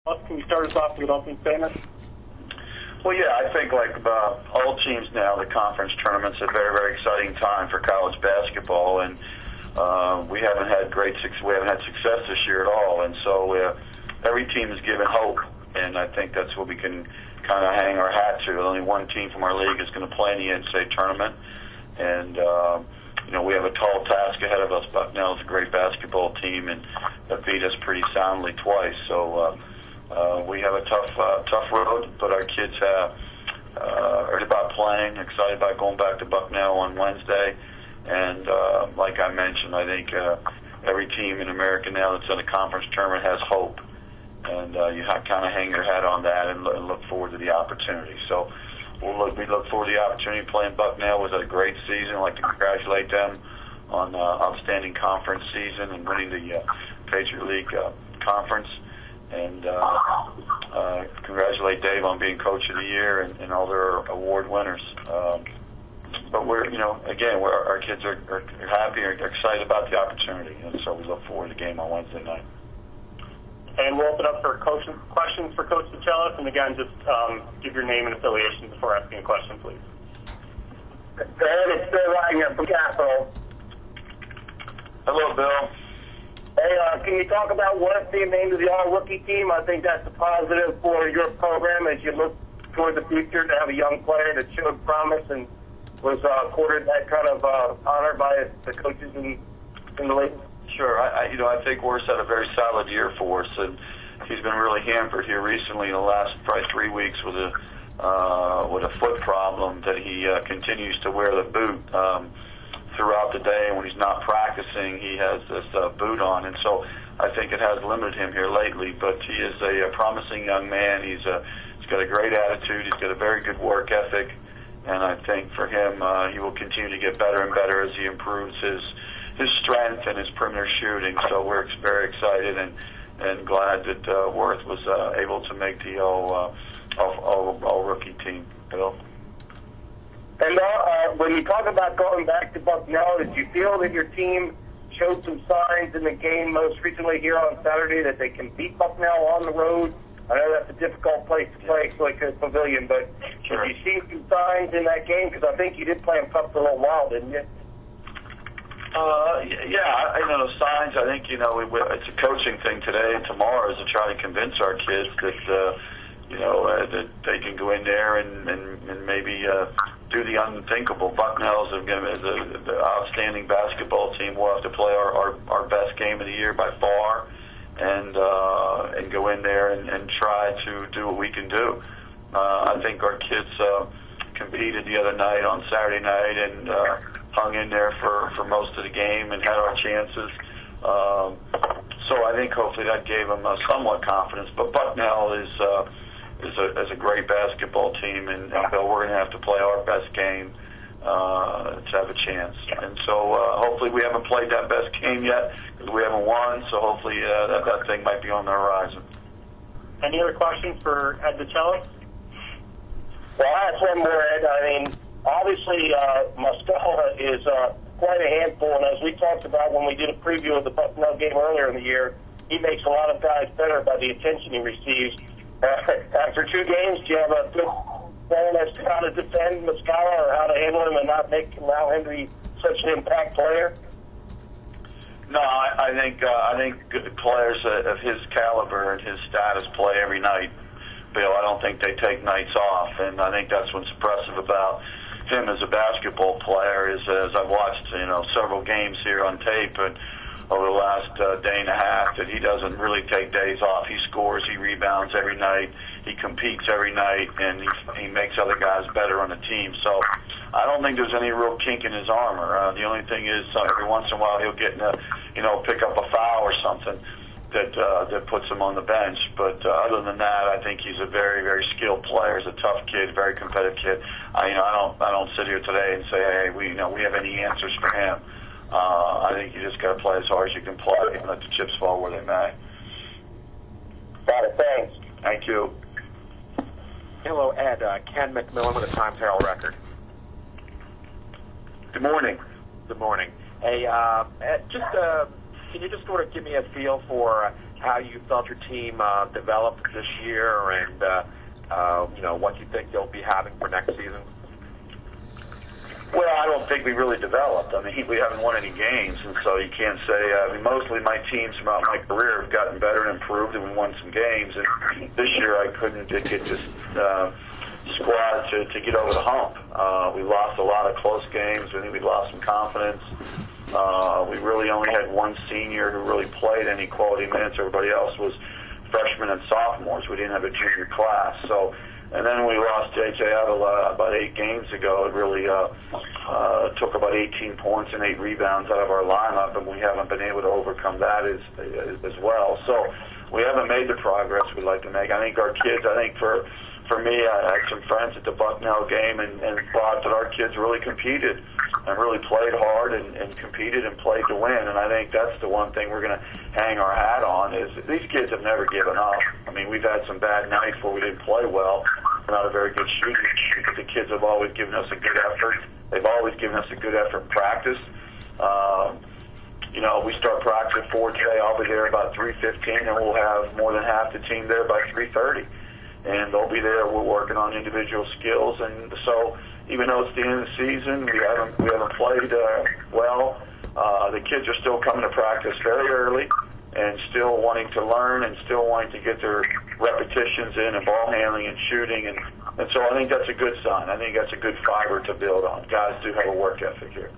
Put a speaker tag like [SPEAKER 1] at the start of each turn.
[SPEAKER 1] Can you start us off with opening statement?
[SPEAKER 2] Well, yeah, I think like all teams now, the conference tournament's a very, very exciting time for college basketball, and we haven't had success this year at all, and so every team is given hope, and I think that's what we can kind of hang our hat to. Only one team from our league is going to play in the NCAA tournament, and we have a tall task ahead of us. Bucknell is a great basketball team, and they beat us pretty soundly twice, so we have a tough road, but our kids are about playing, excited about going back to Bucknell on Wednesday. And like I mentioned, I think every team in America now that's in a conference tournament has hope. And you kind of hang your hat on that and look forward to the opportunity. So we look forward to the opportunity. Playing Bucknell was a great season. I'd like to congratulate them on outstanding conference season and winning the Patriot League Conference. And congratulate Dave on being Coach of the Year and all their award winners. But our kids are happy and excited about the opportunity, and so we look forward to the game on Wednesday night.
[SPEAKER 1] And we'll open up for questions for Coach DeChellis. And again, just give your name and affiliation before asking a question, please.
[SPEAKER 3] Ed, it's Bill Wagner from Capital.
[SPEAKER 2] Hello, Bill.
[SPEAKER 3] Hey, can you talk about what being named to the all-rookie team? I think that's a positive for your program as you look toward the future to have a young player that showed promise and was accorded that kind of honor by the coaches in the league.
[SPEAKER 2] Sure. I think Worth's had a very solid year for us, and he's been really hampered here recently in the last probably 3 weeks with a foot problem that he continues to wear the boot throughout the day, and when he's not practicing, he has this boot on, and so I think it has limited him here lately. But he is a promising young man. He's got a great attitude. He's got a very good work ethic, and I think for him, he will continue to get better and better as he improves his strength and his perimeter shooting. So we're very excited and glad that Worth was able to make the all rookie team. Bill.
[SPEAKER 3] And when you talk about going back to Bucknell, did you feel that your team showed some signs in the game most recently here on Saturday that they can beat Bucknell on the road? I know that's a difficult place to play, like a pavilion, but
[SPEAKER 2] sure.
[SPEAKER 3] Did you see some signs in that game? Because I think you did play them tough for a little while, didn't you?
[SPEAKER 2] Yeah, I know the signs. I think, it's a coaching thing today and tomorrow is to try to convince our kids that, that they can go in there and maybe do the unthinkable. Bucknell's is an outstanding basketball team. We'll have to play our best game of the year by far and go in there and try to do what we can do. I think our kids competed the other night on Saturday night and hung in there for most of the game and had our chances. So I think hopefully that gave them somewhat confidence. But Bucknell is a great basketball team, and Bill, we're going to have to play our best game to have a chance. And so hopefully we haven't played that best game yet because we haven't won. So hopefully that thing might be on the horizon.
[SPEAKER 1] Any other questions for Ed DeChellis?
[SPEAKER 3] Well, I have one more, Ed. I mean, obviously, Muscala is quite a handful, and as we talked about when we did a preview of the Bucknell game earlier in the year, he makes a lot of guys better by the attention he receives. After 2 games, do you have a good plan as to how to defend Muscala or how to handle him and not allow him to be such an impact player?
[SPEAKER 2] No, I think good players of his caliber and his status play every night. Bill, I don't think they take nights off, and I think that's what's impressive about him as a basketball player is as I've watched several games here on tape and over the last day and a half that he doesn't really take days off. He scores, he rebounds every night, he competes every night, and he makes other guys better on the team. So I don't think there's any real kink in his armor. The only thing is every once in a while he'll get pick up a foul or something that puts him on the bench. But other than that, I think he's a very, very skilled player. He's a tough kid, very competitive kid. I don't sit here today and say, hey, we have any answers for him. I think you just got to play as hard as you can play and let the chips fall where they may.
[SPEAKER 3] Got it. Thanks.
[SPEAKER 2] Thank you.
[SPEAKER 4] Hello, Ed. Ken McMillan with the Times Herald Record.
[SPEAKER 2] Good morning.
[SPEAKER 4] Good morning. Hey, Ed, can you just sort of give me a feel for how you felt your team developed this year, and what you think you'll be having for next season?
[SPEAKER 2] Well, I don't think we really developed. I mean, we haven't won any games, and so you can't say. I mean, mostly my teams throughout my career have gotten better and improved, and we won some games. And this year, I couldn't get this squad to get over the hump. We lost a lot of close games. I think we lost some confidence. We really only had one senior who really played any quality minutes. Everybody else was freshmen and sophomores. We didn't have a junior class, so. And then we lost J.J. Avila about 8 games ago. It really took about 18 points and 8 rebounds out of our lineup, and we haven't been able to overcome that as well. So we haven't made the progress we'd like to make. I think our kids, for me, I had some friends at the Bucknell game and thought that our kids really competed and really played hard and competed and played to win. And I think that's the one thing we're going to hang our hat on is these kids have never given up. I mean, we've had some bad nights where we didn't play well. We're not a very good shooting team, but the kids have always given us a good effort. They've always given us a good effort in practice. We start practice at 4 today. I'll be there about 3:15, and we'll have more than half the team there by 3:30. And they'll be there. We're working on individual skills, and so even though it's the end of the season, we haven't played well. The kids are still coming to practice very early and still wanting to learn and still wanting to get their repetitions in and ball handling and shooting, and so I think that's a good sign. I think that's a good fiber to build on. Guys do have a work ethic here.